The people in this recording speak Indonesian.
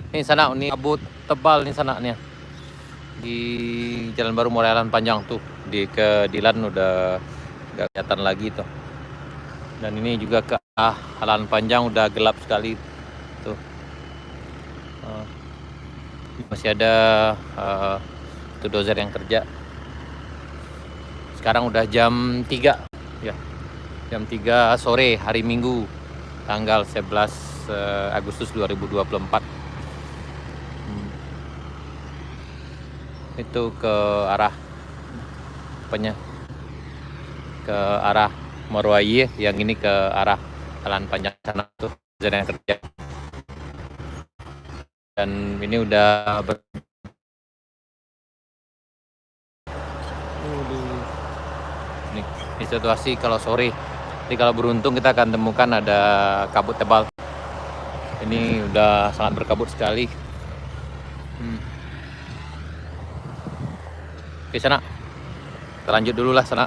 Ini sana, ini kabut tebal nih sana nih. Di Jalan Baru Morelan Panjang tuh, di ke Dilan udah gak kelihatan lagi tuh. Dan ini juga ke Jalan Panjang udah gelap sekali tuh. Masih ada tuh dozer yang kerja. Sekarang udah jam 3 ya. Jam 3 sore hari Minggu tanggal 11 Agustus 2024. Itu ke arah apanya? Ke arah Morwaye, yang ini ke arah Jalan Panjang sana tuh yang kerja. Dan ini udah ini situasi kalau sore. Jadi kalau beruntung kita akan temukan ada kabut tebal. Ini udah sangat berkabut sekali. Oke sana, kita lanjut dulu lah sana.